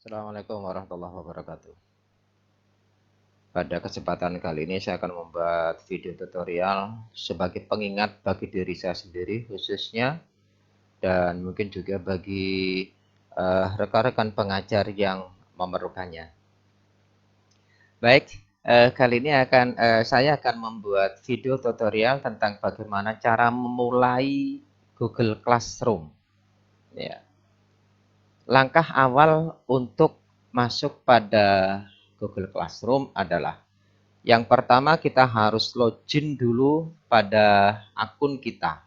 Assalamualaikum warahmatullahi wabarakatuh. Pada kesempatan kali ini saya akan membuat video tutorial sebagai pengingat bagi diri saya sendiri khususnya dan mungkin juga bagi rekan-rekan pengajar yang memerlukannya. Baik, kali ini saya akan membuat video tutorial tentang bagaimana cara memulai Google Classroom. Ya. Langkah awal untuk masuk pada Google Classroom adalah yang pertama kita harus login dulu pada akun kita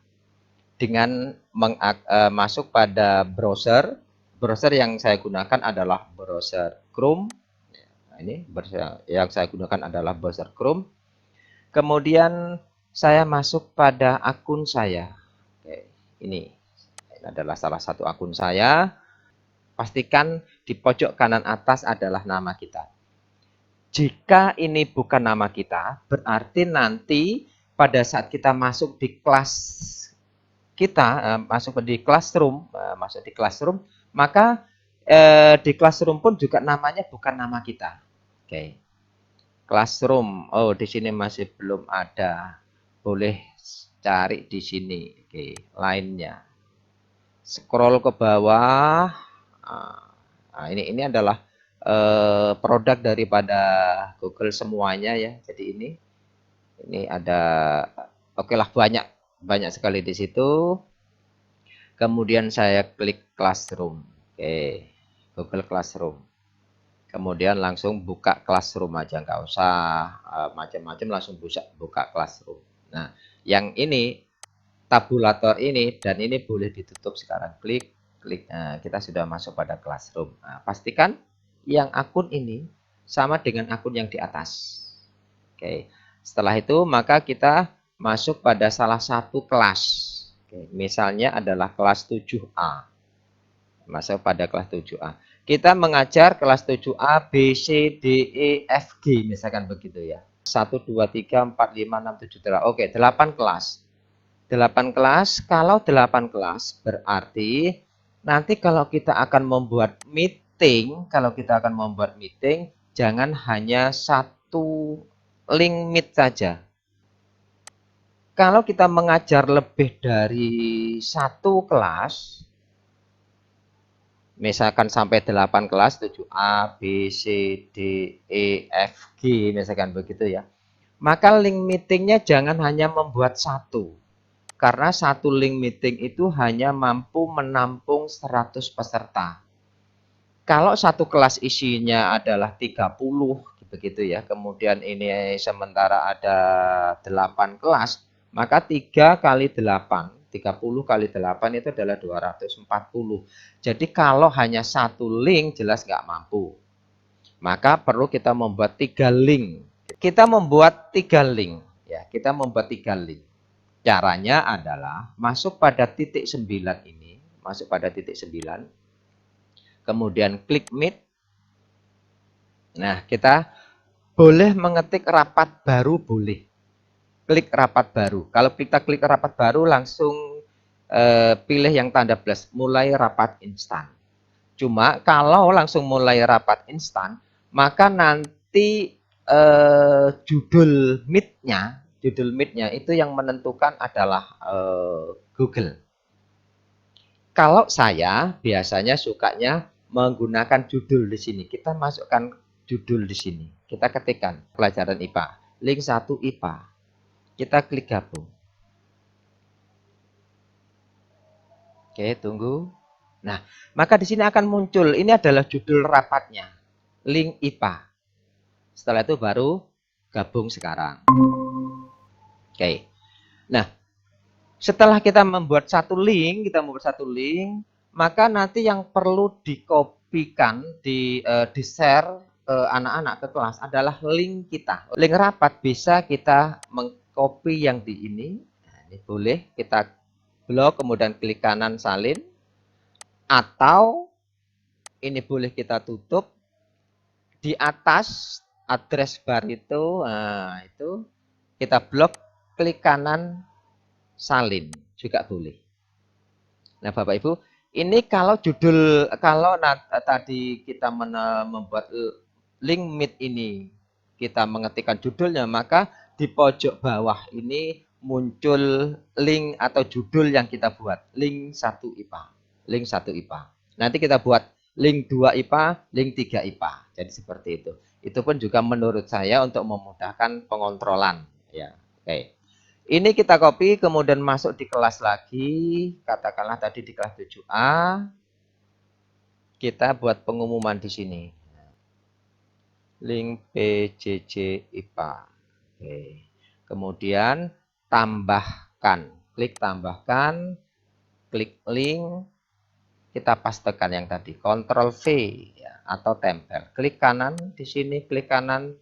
dengan masuk pada browser. Browser yang saya gunakan adalah browser Chrome. Nah, ini yang saya gunakan adalah browser Chrome. Kemudian saya masuk pada akun saya. Oke, ini adalah salah satu akun saya. Pastikan di pojok kanan atas adalah nama kita. Jika ini bukan nama kita, berarti nanti pada saat kita masuk di kelas kita, masuk di classroom, maka di classroom pun juga namanya bukan nama kita. Oke. Classroom. Oh, di sini masih belum ada. Boleh cari di sini. Oke, lainnya. Scroll ke bawah. Nah, ini adalah produk daripada Google semuanya ya. Jadi ini ada oke lah banyak sekali di situ. Kemudian saya klik Classroom. Oke, Google Classroom. Kemudian langsung buka Classroom aja, nggak usah macam-macam, langsung buka Classroom. Nah, yang ini tabulator ini dan ini boleh ditutup sekarang. Klik. Nah, kita sudah masuk pada Classroom. Nah, pastikan yang akun ini sama dengan akun yang di atas. Oke. Setelah itu maka kita masuk pada salah satu kelas. Oke, misalnya adalah kelas 7A. Masuk pada kelas 7A. Kita mengajar kelas 7A B C D E F G misalkan begitu ya. 1 2 3 4 5 6 7 8. Oke, 8 kelas. 8 kelas, kalau 8 kelas berarti nanti kalau kita akan membuat meeting, jangan hanya satu link meet saja. Kalau kita mengajar lebih dari satu kelas, misalkan sampai 8 kelas, 7A, B, C, D, E, F, G, misalkan begitu ya. Maka link meetingnya jangan hanya membuat satu. Karena satu link meeting itu hanya mampu menampung 100 peserta. Kalau satu kelas isinya adalah 30 begitu ya, kemudian ini sementara ada 8 kelas, maka 3 kali 8, 30 kali 8 itu adalah 240. Jadi kalau hanya satu link jelas nggak mampu. Maka perlu kita membuat 3 link. Kita membuat 3 link. Ya, kita membuat 3 link. Caranya adalah masuk pada titik 9 ini, masuk pada titik 9, kemudian klik Meet. Nah, kita boleh mengetik rapat baru, boleh. Klik rapat baru. Kalau kita klik rapat baru, langsung pilih yang tanda plus, mulai rapat instan. Cuma kalau langsung mulai rapat instan, maka nanti judul meet-nya itu yang menentukan adalah Google. Kalau saya biasanya sukanya menggunakan judul di sini. Kita masukkan judul di sini. Kita ketikkan pelajaran IPA. Link 1 IPA. Kita klik gabung. Oke, tunggu. Nah, maka di sini akan muncul. Ini adalah judul rapatnya. Link IPA. Setelah itu baru gabung sekarang. Oke. Nah, setelah kita membuat satu link, maka nanti yang perlu dikopikan, di-share ke anak-anak ke kelas adalah link kita. Link rapat bisa kita mengcopy yang di ini. Nah, ini boleh kita blok kemudian klik kanan salin, atau ini boleh kita tutup di atas address bar itu. Nah, itu kita blok, klik kanan salin juga boleh. Nah, Bapak Ibu, Ini kalau judul, kalau tadi kita membuat link meet ini, kita mengetikkan judulnya, maka di pojok bawah ini muncul link atau judul yang kita buat, link 1 IPA. Link 1 IPA. Nanti kita buat link 2 IPA, link 3 IPA. Jadi seperti itu. Itu pun juga menurut saya untuk memudahkan pengontrolan. Ya, oke. Ini kita copy, kemudian masuk di kelas lagi. Katakanlah tadi di kelas 7A. Kita buat pengumuman di sini. Link PJJ IPA. Oke. Kemudian tambahkan. Klik tambahkan. Klik link. Kita pastekan yang tadi. Ctrl V ya, atau tempel. Klik kanan di sini. Klik kanan.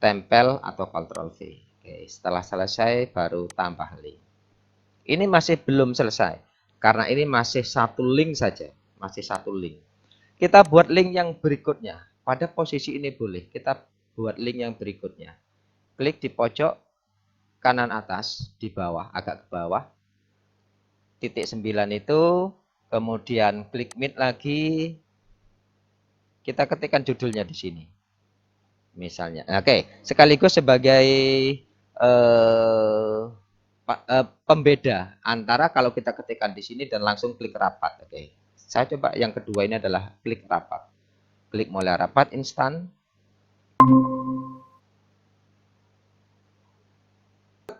Tempel atau Ctrl V. Oke, setelah selesai baru tambah link. Ini masih belum selesai karena ini masih satu link saja, masih satu link. Kita buat link yang berikutnya. Pada posisi ini boleh kita buat link yang berikutnya. Klik di pojok kanan atas di bawah, agak ke bawah. Titik 9 itu, kemudian klik meet lagi. Kita ketikkan judulnya di sini. Misalnya. Oke, sekaligus sebagai pembeda antara kalau kita ketikkan di sini dan langsung klik rapat. Oke. Saya coba yang kedua ini adalah klik rapat. Klik mulai rapat instan.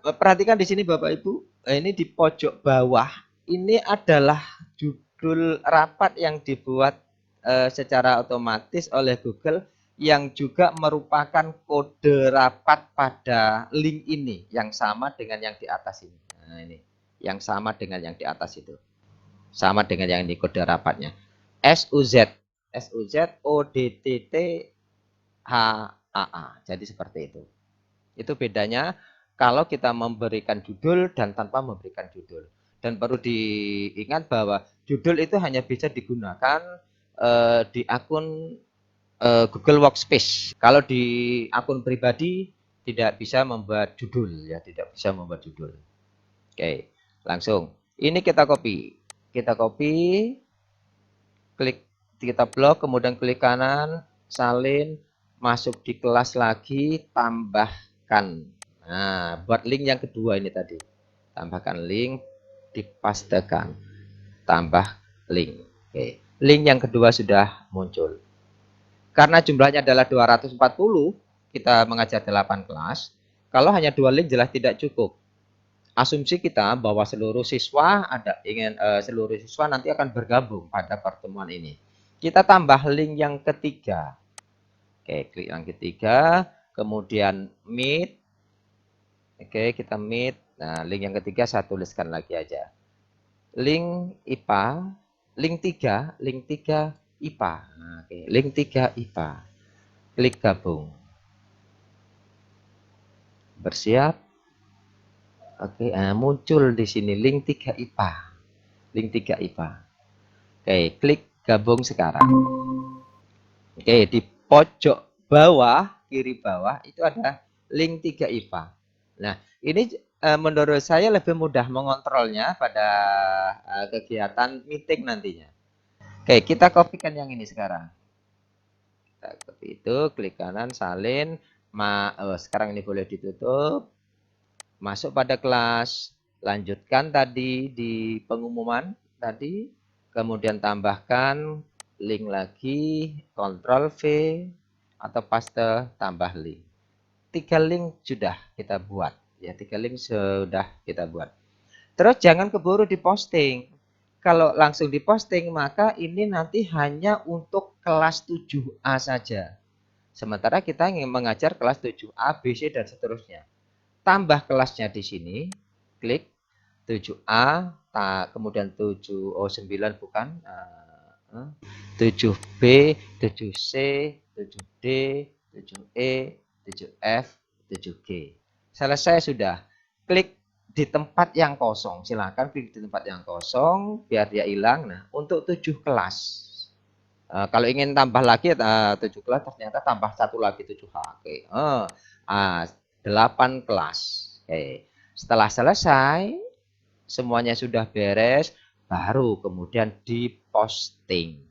Perhatikan di sini Bapak Ibu, ini di pojok bawah ini adalah judul rapat yang dibuat secara otomatis oleh Google yang juga merupakan kode rapat pada link ini yang sama dengan yang di atas ini. Nah, ini yang sama dengan yang di atas itu. Sama dengan yang di kode rapatnya. SUZ HAA. Jadi seperti itu. Itu bedanya kalau kita memberikan judul dan tanpa memberikan judul. Dan perlu diingat bahwa judul itu hanya bisa digunakan di akun Google Workspace. Kalau di akun pribadi tidak bisa membuat judul ya, tidak bisa membuat judul. Oke, langsung. Ini kita copy. Kita copy, klik kita blok, kemudian klik kanan, salin, masuk di kelas lagi, tambahkan. Nah, buat link yang kedua ini tadi. Tambahkan link, dipastekan. Tambah link. Oke. Link yang kedua sudah muncul. Karena jumlahnya adalah 240, kita mengajar 8 kelas. Kalau hanya 2 link jelas tidak cukup. Asumsi kita bahwa seluruh siswa seluruh siswa nanti akan bergabung pada pertemuan ini. Kita tambah link yang ketiga. Oke, klik yang ketiga, kemudian meet. Oke, kita meet. Nah, link yang ketiga saya tuliskan lagi aja. Link IPA, link 3 IPA. Nah, oke, link 3 IPA. Klik gabung. Bersiap. Oke, muncul di sini link 3 IPA. Link 3 IPA. Oke, klik gabung sekarang. Oke, di pojok bawah, kiri bawah itu ada link 3 IPA. Nah, ini menurut saya lebih mudah mengontrolnya pada kegiatan meeting nantinya. Oke, kita kopikan yang ini sekarang. Kita copy itu, klik kanan, salin. Sekarang ini boleh ditutup. Masuk pada kelas, lanjutkan tadi di pengumuman tadi, kemudian tambahkan link lagi, Ctrl V atau paste, tambah link. 3 link sudah kita buat, ya 3 link sudah kita buat. Terus jangan keburu diposting. Kalau langsung diposting maka ini nanti hanya untuk kelas 7A saja. Sementara kita ingin mengajar kelas 7A, B, C dan seterusnya. Tambah kelasnya di sini, klik 7A, kemudian 9 bukan, 7B, 7C, 7D, 7E, 7F, 7G. Selesai sudah. Klik di tempat yang kosong. Silakan klik di tempat yang kosong biar dia hilang. Nah, untuk 7 kelas. Kalau ingin tambah lagi 7 kelas ternyata tambah satu lagi 7H. Oke. 8 kelas. Oke. Setelah selesai, semuanya sudah beres, baru kemudian diposting.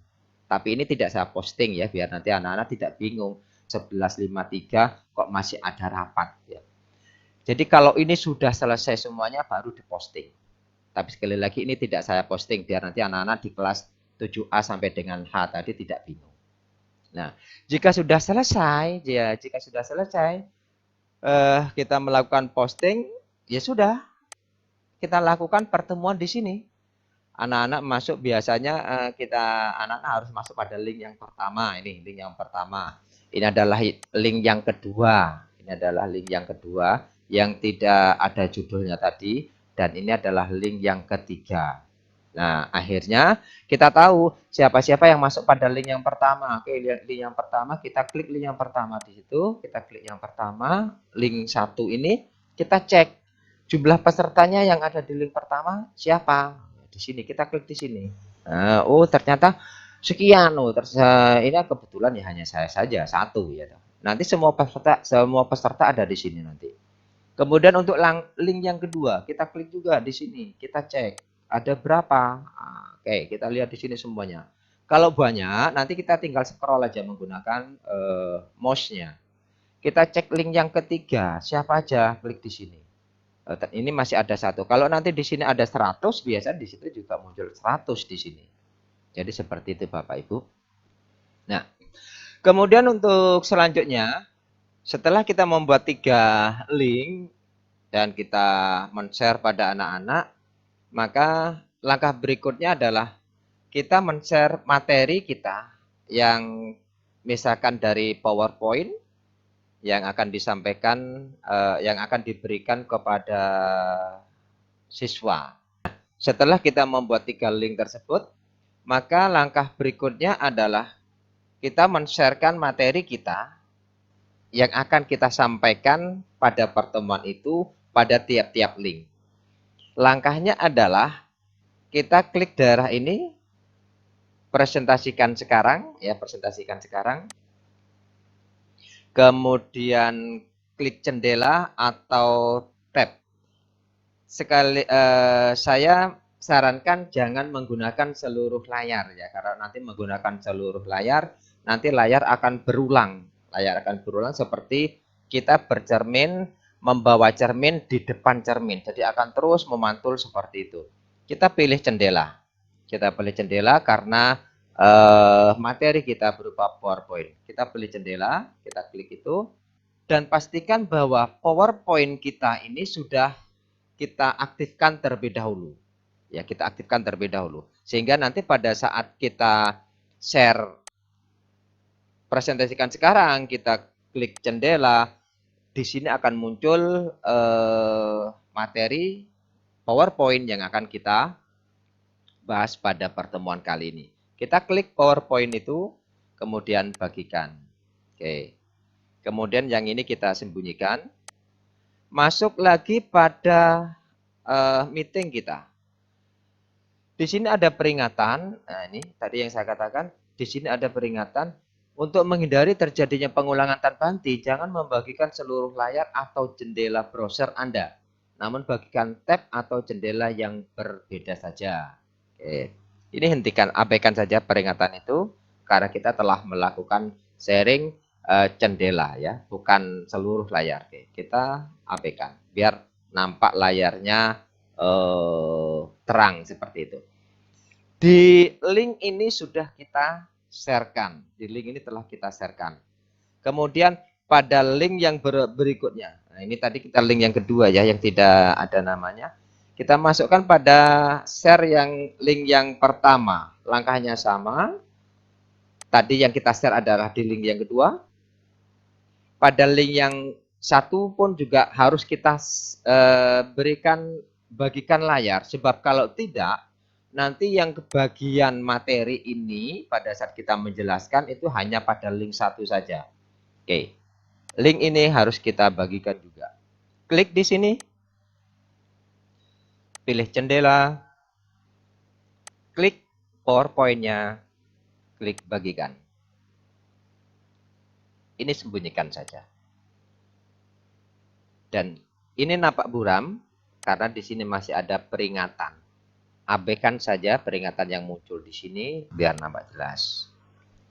Tapi ini tidak saya posting ya, biar nanti anak-anak tidak bingung. 11.53 kok masih ada rapat ya. Jadi kalau ini sudah selesai semuanya baru diposting. Tapi sekali lagi ini tidak saya posting biar nanti anak-anak di kelas 7A sampai dengan H tadi tidak bingung. Nah, jika sudah selesai, kita melakukan posting, ya sudah, kita lakukan pertemuan di sini. Anak-anak masuk biasanya anak-anak harus masuk pada link yang pertama. Ini link yang pertama. Ini adalah link yang kedua. Ini adalah link yang kedua yang tidak ada judulnya tadi, dan ini adalah link yang ketiga. Nah, akhirnya kita tahu siapa-siapa yang masuk pada link yang pertama. Oke, link yang pertama, kita klik link yang pertama di situ. Kita klik yang pertama, link 1 ini, kita cek jumlah pesertanya yang ada di link pertama siapa. Di sini, kita klik di sini. Nah, oh ternyata sekian. Oh, ini kebetulan ya hanya saya saja, satu ya. Nanti semua peserta ada di sini nanti. Kemudian untuk link yang kedua, kita klik juga di sini, kita cek ada berapa. Oke, kita lihat di sini semuanya. Kalau banyak, nanti kita tinggal scroll aja menggunakan mouse-nya. Kita cek link yang ketiga, siapa aja, klik di sini. Ini masih ada satu. Kalau nanti di sini ada 100, biasanya di situ juga muncul 100 di sini. Jadi seperti itu Bapak Ibu. Nah, kemudian untuk selanjutnya, setelah kita membuat 3 link dan kita men-share pada anak-anak, maka langkah berikutnya adalah kita men-share materi kita yang misalkan dari PowerPoint yang akan disampaikan, yang akan diberikan kepada siswa. Setelah kita membuat 3 link tersebut, maka langkah berikutnya adalah kita men-sharekan materi kita yang akan kita sampaikan pada pertemuan itu pada tiap-tiap link. Langkahnya adalah kita klik daerah ini, presentasikan sekarang, ya presentasikan sekarang. Kemudian klik jendela atau tab. Saya sarankan jangan menggunakan seluruh layar ya, karena nanti menggunakan seluruh layar, nanti layar akan berulang. Layar akan berulang seperti kita bercermin, membawa cermin di depan cermin. Jadi akan terus memantul seperti itu. Kita pilih jendela. Kita pilih jendela karena materi kita berupa PowerPoint. Kita pilih jendela, kita klik itu, dan pastikan bahwa PowerPoint kita ini sudah kita aktifkan terlebih dahulu. Ya, kita aktifkan terlebih dahulu. Sehingga nanti pada saat kita share presentasikan sekarang, kita klik jendela, di sini akan muncul materi PowerPoint yang akan kita bahas pada pertemuan kali ini. Kita klik PowerPoint itu, kemudian bagikan. Oke. Kemudian yang ini kita sembunyikan. Masuk lagi pada meeting kita. Di sini ada peringatan. Nah, ini tadi yang saya katakan, di sini ada peringatan untuk menghindari terjadinya pengulangan tanpa henti. Jangan membagikan seluruh layar atau jendela browser Anda, namun bagikan tab atau jendela yang berbeda saja. Oke. Ini hentikan, abaikan saja peringatan itu karena kita telah melakukan sharing jendela ya, bukan seluruh layar. Oke, kita abaikan biar nampak layarnya terang seperti itu. Di link ini sudah kita sharekan. Di link ini telah kita sharekan. Kemudian pada link yang berikutnya. Nah, ini tadi kita link yang kedua ya, yang tidak ada namanya. Kita masukkan pada share yang link yang pertama. Langkahnya sama. Tadi yang kita share adalah di link yang kedua. Pada link yang satu pun juga harus kita bagikan layar. Sebab kalau tidak, nanti yang kebagian materi ini pada saat kita menjelaskan itu hanya pada link satu saja. Oke. Link ini harus kita bagikan juga. Klik di sini. Pilih jendela. Klik PowerPoint-nya. Klik bagikan. Ini sembunyikan saja. Dan ini nampak buram karena di sini masih ada peringatan. abaikan saja peringatan yang muncul di sini biar nampak jelas.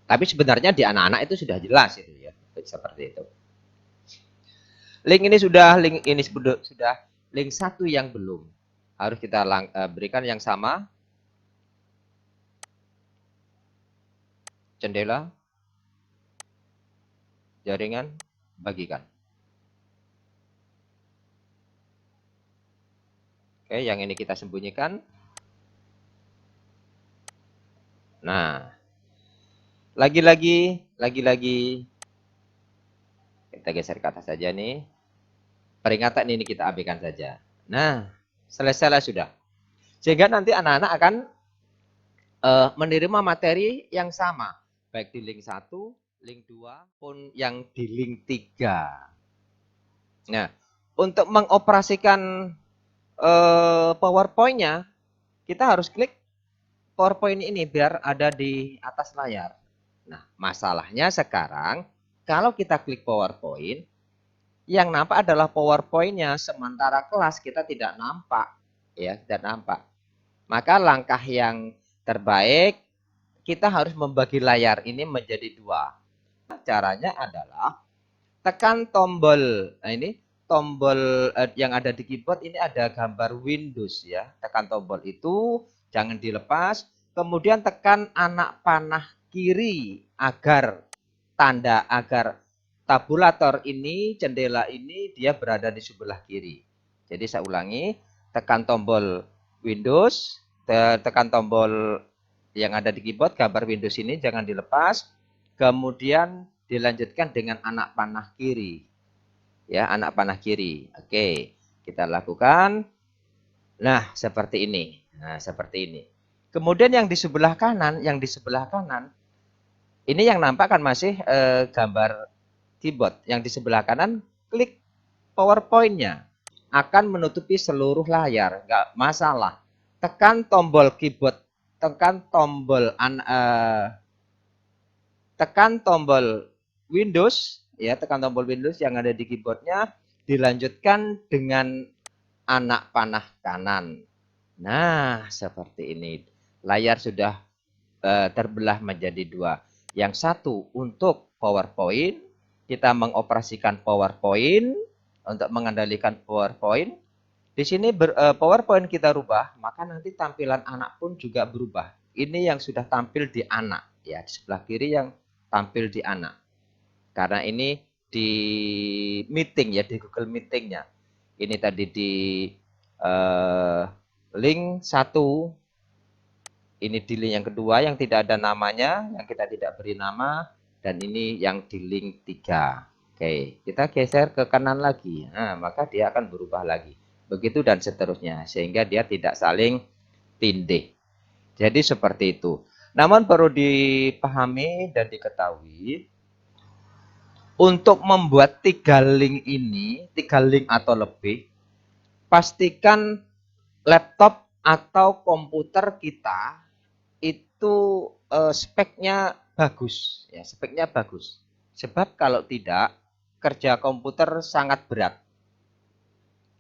Tapi sebenarnya di anak-anak itu sudah jelas itu ya, seperti itu. Link ini sudah link satu yang belum. Harus kita berikan yang sama. Jendela, jaringan, bagikan. Oke, yang ini kita sembunyikan. Nah, lagi-lagi kita geser ke atas saja nih. Peringatan ini kita abaikan saja. Nah, selesai sudah. Sehingga nanti anak-anak akan menerima materi yang sama. Baik di link 1, link 2, pun yang di link 3. Nah, untuk mengoperasikan PowerPoint-nya, kita harus klik PowerPoint ini biar ada di atas layar. Nah, masalahnya sekarang, kalau kita klik PowerPoint, yang nampak adalah PowerPoint-nya, sementara kelas kita tidak nampak. Ya, tidak nampak. Maka langkah yang terbaik, kita harus membagi layar ini menjadi 2. Caranya adalah tekan tombol, nah ini tombol yang ada di keyboard ini ada gambar Windows ya. Tekan tombol itu, jangan dilepas. Kemudian tekan anak panah kiri agar tabulator ini, jendela ini dia berada di sebelah kiri. Jadi saya ulangi, tekan tombol Windows, tekan tombol yang ada di keyboard, gambar Windows ini jangan dilepas. Kemudian dilanjutkan dengan anak panah kiri. Ya, anak panah kiri. Oke, kita lakukan. Nah, seperti ini. Nah, seperti ini. Kemudian yang di sebelah kanan, ini yang nampak kan masih gambar keyboard. Yang di sebelah kanan, klik PowerPoint-nya. Akan menutupi seluruh layar, nggak masalah. Tekan tombol keyboard, tekan tombol Windows, ya, tekan tombol Windows yang ada di keyboardnya, dilanjutkan dengan anak panah kanan. Nah, seperti ini. Layar sudah terbelah menjadi 2. Yang satu untuk PowerPoint, kita mengoperasikan PowerPoint untuk mengendalikan PowerPoint. Di sini PowerPoint kita rubah, maka nanti tampilan anak pun juga berubah. Ini yang sudah tampil di anak, ya, di sebelah kiri yang tampil di anak. Karena ini di meeting ya, di Google Meeting-nya. Ini tadi di link 1, ini di link yang kedua yang tidak ada namanya, yang kita tidak beri nama, dan ini yang di link 3. Oke, kita geser ke kanan lagi. Nah, maka dia akan berubah lagi. Begitu dan seterusnya, sehingga dia tidak saling tindih. Jadi seperti itu. Namun perlu dipahami dan diketahui, untuk membuat 3 link ini, 3 link atau lebih, pastikan laptop atau komputer kita itu speknya bagus, ya, speknya bagus. Sebab kalau tidak, kerja komputer sangat berat.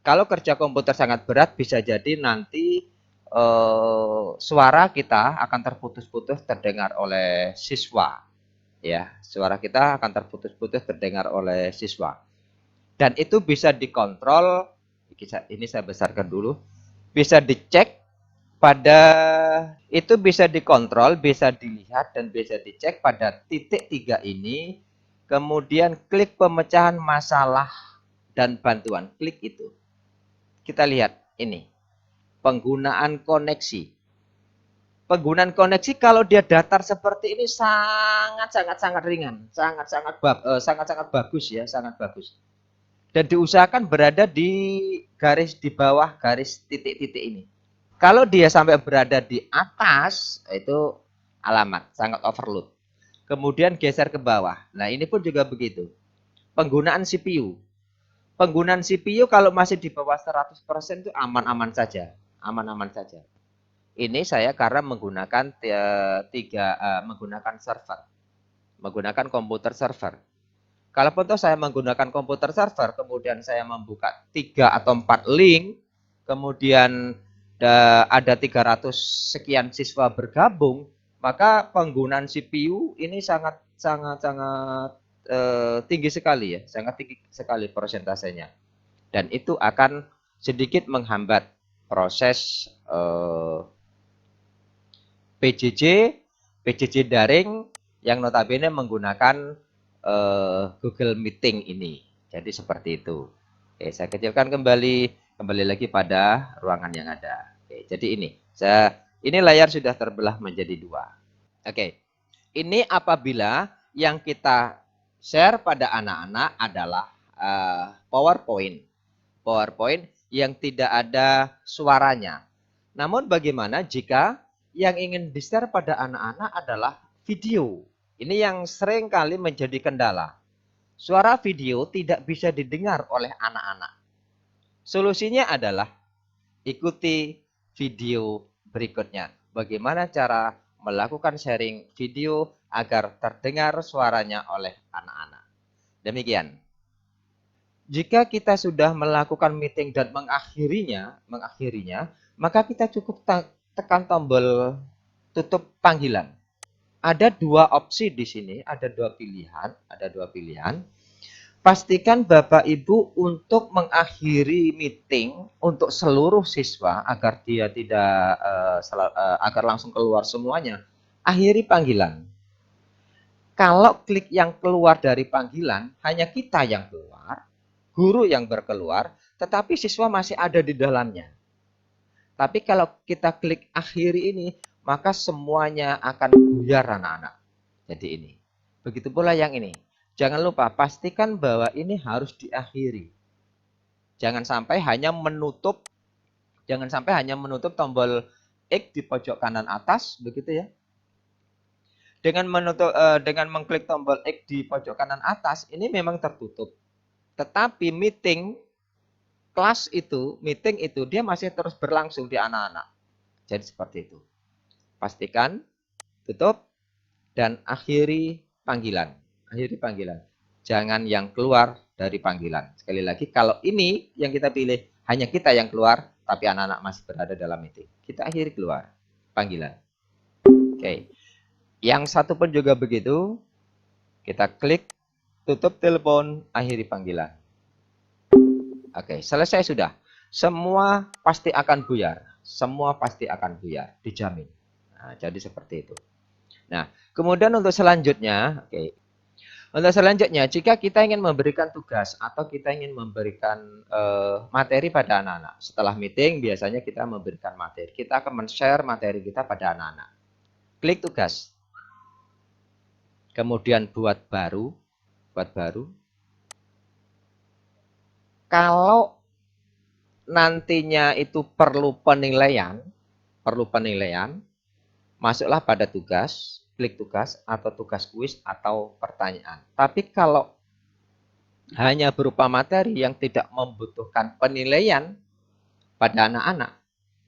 Kalau kerja komputer sangat berat, bisa jadi nanti suara kita akan terputus-putus terdengar oleh siswa. Ya, suara kita akan terputus-putus terdengar oleh siswa. Dan itu bisa dikontrol, ini saya besarkan dulu, bisa dicek pada, itu bisa dikontrol, bisa dilihat dan bisa dicek pada titik 3 ini. Kemudian klik pemecahan masalah dan bantuan, klik itu. Kita lihat ini, penggunaan koneksi. Penggunaan koneksi kalau dia datar seperti ini sangat ringan, sangat bagus ya, sangat bagus. Dan diusahakan berada di garis di bawah garis titik-titik ini. Kalau dia sampai berada di atas, itu alamat sangat overload. Kemudian geser ke bawah. Nah, ini pun juga begitu. Penggunaan CPU. Penggunaan CPU kalau masih di bawah 100% itu aman-aman saja. Aman-aman saja. Ini saya karena menggunakan menggunakan server, menggunakan komputer server. Kalaupun toh saya menggunakan komputer server, kemudian saya membuka 3 atau 4 link, kemudian ada 300 sekian siswa bergabung, maka penggunaan CPU ini sangat tinggi sekali ya, sangat tinggi sekali persentasenya. Dan itu akan sedikit menghambat proses PJJ daring yang notabene menggunakan Google Meeting ini. Jadi seperti itu. Oke, saya kecilkan kembali lagi pada ruangan yang ada. Oke, jadi ini layar sudah terbelah menjadi dua. Oke, ini apabila yang kita share pada anak-anak adalah PowerPoint. PowerPoint yang tidak ada suaranya. Namun bagaimana jika yang ingin di-share pada anak-anak adalah video? Ini yang sering kali menjadi kendala. Suara video tidak bisa didengar oleh anak-anak. Solusinya adalah ikuti video berikutnya. Bagaimana cara melakukan sharing video agar terdengar suaranya oleh anak-anak. Demikian. Jika kita sudah melakukan meeting dan mengakhirinya, maka kita cukup tekan tombol tutup panggilan. Ada dua opsi di sini, ada dua pilihan. Pastikan Bapak Ibu untuk mengakhiri meeting untuk seluruh siswa agar dia tidak agar langsung keluar semuanya. Akhiri panggilan. Kalau klik yang keluar dari panggilan, hanya kita yang keluar, guru yang berkeluar, tetapi siswa masih ada di dalamnya. Tapi kalau kita klik akhiri ini, maka semuanya akan buyar anak-anak. Jadi ini. Begitu pula yang ini. Jangan lupa pastikan bahwa ini harus diakhiri. Jangan sampai hanya menutup tombol X di pojok kanan atas, begitu ya. Dengan mengklik tombol X di pojok kanan atas, ini memang tertutup. Tetapi meeting itu dia masih terus berlangsung di anak-anak. Jadi seperti itu. Pastikan tutup dan akhiri panggilan. Jangan yang keluar dari panggilan. Sekali lagi, kalau ini yang kita pilih, hanya kita yang keluar, tapi anak-anak masih berada dalam meeting. Kita akhiri keluar panggilan. Oke. Yang satu pun juga begitu. Kita klik tutup telepon, akhiri panggilan. Oke, selesai sudah. Semua pasti akan buyar. Dijamin. Nah, jadi seperti itu. Nah, kemudian untuk selanjutnya, jika kita ingin memberikan tugas atau kita ingin memberikan materi pada anak-anak, setelah meeting biasanya kita memberikan materi. Kita akan men-share materi kita pada anak-anak. Klik tugas. Kemudian buat baru. Kalau nantinya itu perlu penilaian, masuklah pada tugas, klik tugas atau tugas kuis atau pertanyaan. Tapi kalau hanya berupa materi yang tidak membutuhkan penilaian pada anak-anak,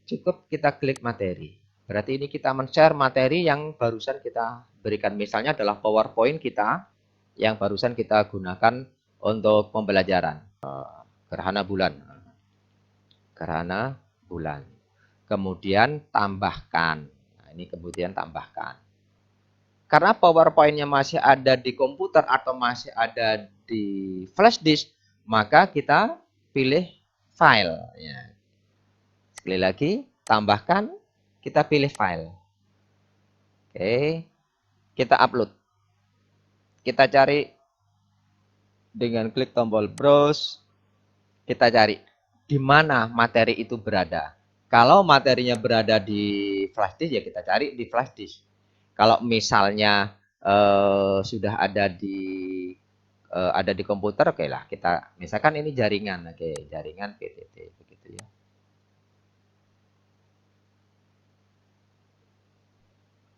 cukup kita klik materi. Berarti ini kita men-share materi yang barusan kita berikan. Misalnya adalah PowerPoint kita yang barusan kita gunakan untuk pembelajaran. Gerhana bulan. Kemudian tambahkan. Nah, ini kemudian tambahkan. Karena PowerPoint-nya masih ada di komputer atau masih ada di flash disk, maka kita pilih file. Ya. Sekali lagi, tambahkan, kita pilih file. Oke, kita upload. Kita cari dengan klik tombol browse. Kita cari di mana materi itu berada. Kalau materinya berada di flash disk, ya kita cari di flash disk. Kalau misalnya sudah ada di komputer, oke lah kita misalkan ini jaringan, jaringan PTT begitu ya.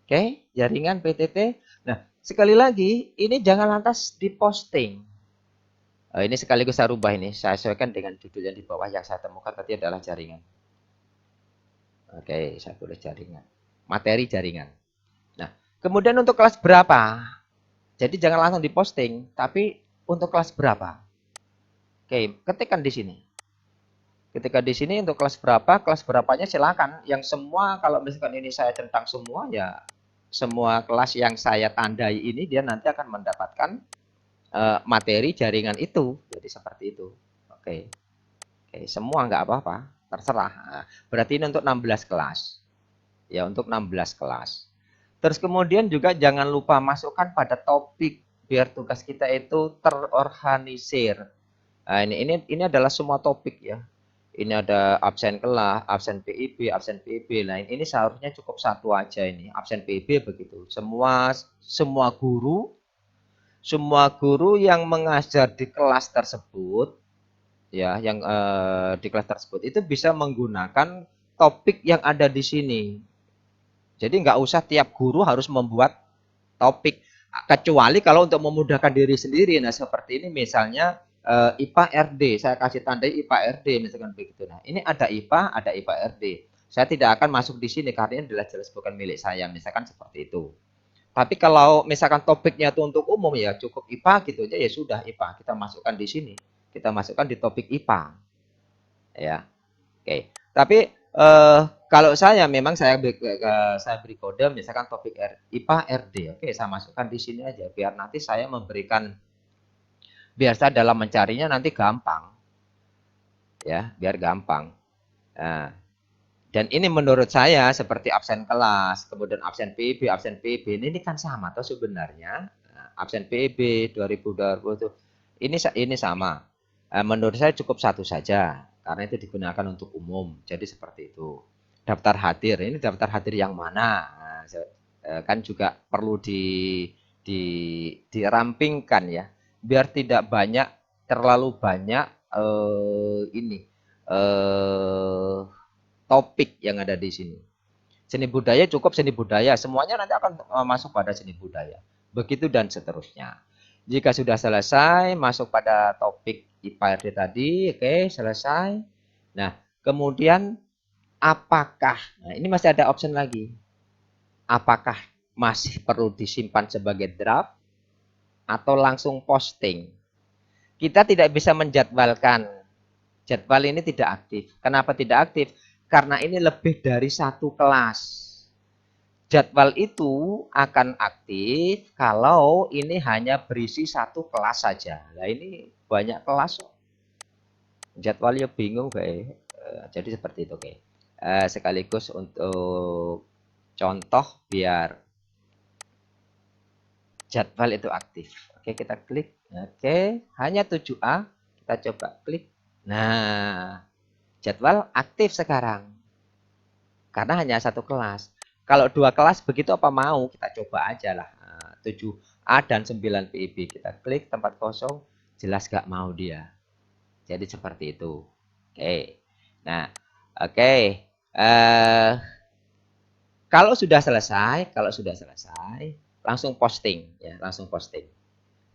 Oke, jaringan PTT. Nah, sekali lagi ini jangan lantas diposting. Ini sekaligus saya rubah ini, saya sesuaikan dengan judul yang di bawah yang saya temukan tadi adalah jaringan. Oke, saya tulis jaringan. Materi jaringan. Nah, kemudian untuk kelas berapa? Jadi jangan langsung diposting, tapi untuk kelas berapa? Oke, ketikkan di sini. Ketika di sini untuk kelas berapanya silakan. Yang semua kalau misalkan ini saya centang semua ya semua kelas yang saya tandai ini dia nanti akan mendapatkan materi jaringan itu. Jadi seperti itu. Oke. Oke, semua nggak apa-apa, terserah. Nah, berarti ini untuk 16 kelas. Ya, untuk 16 kelas. Terus kemudian juga jangan lupa masukkan pada topik biar tugas kita itu terorganisir. Nah, ini adalah semua topik ya. Ini ada absen kelas, absen PIB, absen PIB. Nah, ini seharusnya cukup satu aja ini. Absen PIB begitu. Semua guru yang mengajar di kelas tersebut ya, yang di kelas tersebut itu bisa menggunakan topik yang ada di sini. Jadi nggak usah tiap guru harus membuat topik, kecuali kalau untuk memudahkan diri sendiri. Nah, seperti ini misalnya IPA RD, saya kasih tandai IPA RD misalkan begitu. Nah, ini ada IPA, ada IPA RD. Saya tidak akan masuk di sini karena ini jelas-jelas bukan milik saya, misalkan seperti itu. Tapi kalau misalkan topiknya itu untuk umum ya cukup IPA gitu aja ya sudah IPA kita masukkan di sini. Kita masukkan di topik IPA ya. Oke. Tapi kalau saya memang saya beri kode misalkan topik IPA RD. Oke, saya masukkan di sini aja biar nanti saya memberikan biar saya dalam mencarinya nanti gampang. Ya, biar gampang. Nah, dan ini menurut saya seperti absen kelas, kemudian absen PIB ini kan sama atau sebenarnya absen PIB 2020 itu ini sama. Menurut saya cukup satu saja karena itu digunakan untuk umum. Jadi seperti itu. Daftar hadir, ini daftar hadir yang mana? Nah, kan juga perlu di dirampingkan ya, biar tidak banyak terlalu banyak ini eh topik yang ada di sini. Seni budaya cukup seni budaya, semuanya nanti akan masuk pada seni budaya. Begitu dan seterusnya. Jika sudah selesai, masuk pada topik IPA RD tadi, oke, selesai. Nah, kemudian apakah, nah ini masih ada option lagi. Apakah masih perlu disimpan sebagai draft atau langsung posting? Kita tidak bisa menjadwalkan. Jadwal ini tidak aktif. Kenapa tidak aktif? Karena ini lebih dari satu kelas. Jadwal itu akan aktif kalau ini hanya berisi satu kelas saja. Nah ini banyak kelas, jadwalnya bingung kayak. Jadi seperti itu, oke. Sekaligus untuk contoh biar jadwal itu aktif. Oke, kita klik. Oke, hanya 7A. Kita coba klik. Nah, jadwal aktif sekarang. Karena hanya satu kelas. Kalau dua kelas begitu apa mau? Kita coba aja lah. 7A dan 9 PIB. Kita klik tempat kosong. Jelas gak mau dia. Jadi seperti itu. Oke. Nah, oke. Kalau sudah selesai, langsung posting ya, langsung posting.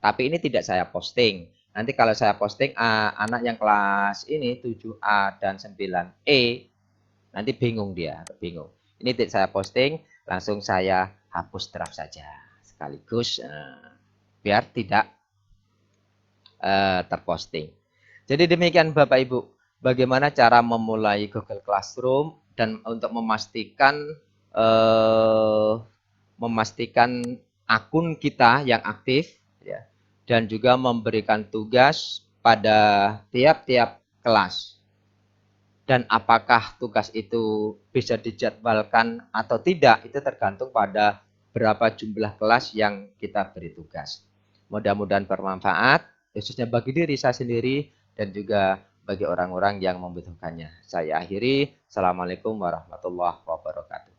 Tapi ini tidak saya posting. Nanti kalau saya posting anak yang kelas ini 7A dan 9E nanti bingung dia, bingung. Ini tidak saya posting, langsung saya hapus draft saja sekaligus biar tidak terposting. Jadi demikian Bapak Ibu, bagaimana cara memulai Google Classroom dan untuk memastikan akun kita yang aktif ya, dan juga memberikan tugas pada tiap-tiap kelas. Dan apakah tugas itu bisa dijadwalkan atau tidak, itu tergantung pada berapa jumlah kelas yang kita beri tugas. Mudah-mudahan bermanfaat, khususnya bagi diri saya sendiri dan juga bagi orang-orang yang membutuhkannya. Saya akhiri. Assalamualaikum warahmatullahi wabarakatuh.